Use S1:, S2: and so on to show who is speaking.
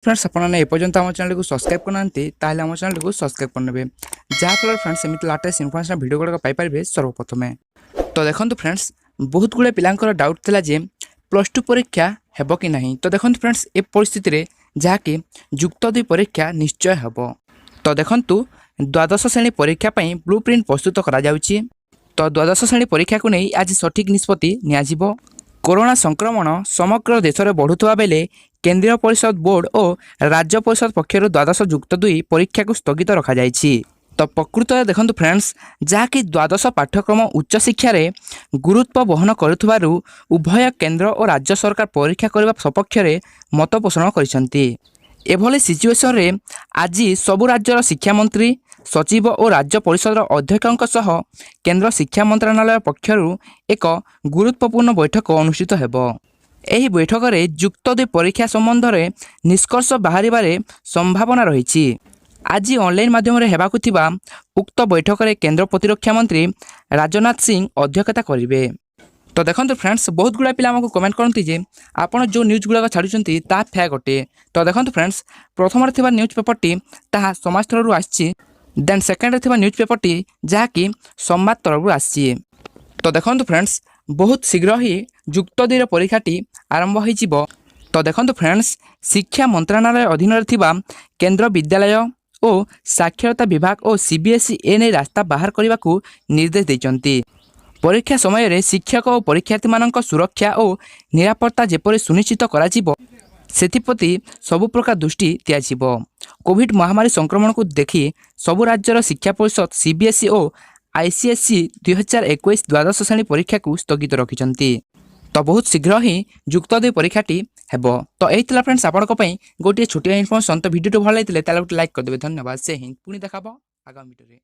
S1: Friends आपने एपर्यंत आम channel को सब्सक्राइब करना ताहले आम चैनल को सब्सक्राइब करने जहाँफल फ्रेंड्स एमती लाटेस्ट इनफर्मेशन भिडियो गुड़ाक पाइपर सर्वप्रथम। तो देखो फ्रेंड्स बहुत गुड़े पिलांकर डाउट थिला जे प्लस टू परीक्षा हेबो कि नहीं। तो देखो फ्रेंड्स ए परिस्थिति रे जहाँकि युक्त 2 परीक्षा निश्चय हेबो। तो देखु द्वादश श्रेणी परीक्षा पई ब्लूप्रिंट प्रस्तुत करा जाउची। तो द्वादश श्रेणी परीक्षा को नहीं आज सठिक निष्पत्ति नियाजिबो। कोरोना संक्रमण समग्र देश में बढ़ुवा बेले केंद्रीय परिषद बोर्ड और राज्य परिषद पक्षर द्वादश युक्त 2 परीक्षा को स्थगित रखा जायछि। तो प्रकृत में देखो फ्रेंड्स जहाँकि द्वादश पाठ्यक्रम उच्च शिक्षा रे गुरुत्व बहन करुथबारु उभय केंद्र और राज्य सरकार परीक्षा करने सपक्ष में मत पोषण करिसंती। एभली सिचुएशन रे आज सबु राज्यर शिक्षा मंत्री सचिव और राज्य परिषद अध्यक्षों सह केंद्र शिक्षा मंत्रालय पक्षर एक गुरुत्वपूर्ण बैठक अनुष्ठित हेबो। एही बैठक रे युक्त 2 परीक्षा संबंध में निष्कर्ष बाहरिबारे संभावना रही। आज ऑनलाइन माध्यम रे हेबाकु थिबा उक्त बैठक रे केंद्र प्रतिरक्षा मंत्री राजनाथ सिंह अध्यक्षता करिवे। तो देखो फ्रेंड्स बहुत गुड़ा पिला हमको कमेंट करती जे आपण जो न्यूज गुड़ा छाड़ुंट ता फेक अटे। तो देखो फ्रेंड्स प्रथम न्यूज पेपरटी ताहा समाज तरफ आसी देन सेकेंड न्यूज पेपरटी जहाँकि संबाद तरफ आसी। तो देखो फ्रेंड्स बहुत शीघ्र ही युक्त 2 परीक्षाटी आरंभ हो। तो देखो फ्रेंड्स शिक्षा मंत्रालय अधीन केंद्र विद्यालय और साक्षरता विभाग और सीबीएसई एने रास्ता बाहर करने को निर्देश देते। परीक्षा समय रे शिक्षक और परीक्षार्थी मानक सुरक्षा और निरापत्ता जेपरि सुनिश्चित कराजिबो सेथिप्रति सबु प्रकार दृष्टि दियाजिबो। कोविड महामारी संक्रमण को देखि सबु राज्यर शिक्षा परिषद सीबीएसई और आईसीएसई 2021 द्वादश श्रेणी परीक्षा को स्थगित रखिछंती। तो बहुत शीघ्र ही युक्त 2 परीक्षाटी हेबो। तो एइतला फ्रेंड्स आपनको पई गोटे छोटिया इन्फॉर्मेशन। तो वीडियो भल लागिले ताले लाइक कर देबे। धन्यवाद। से हिंद पुणी देखाबो आगामी वीडियो रे।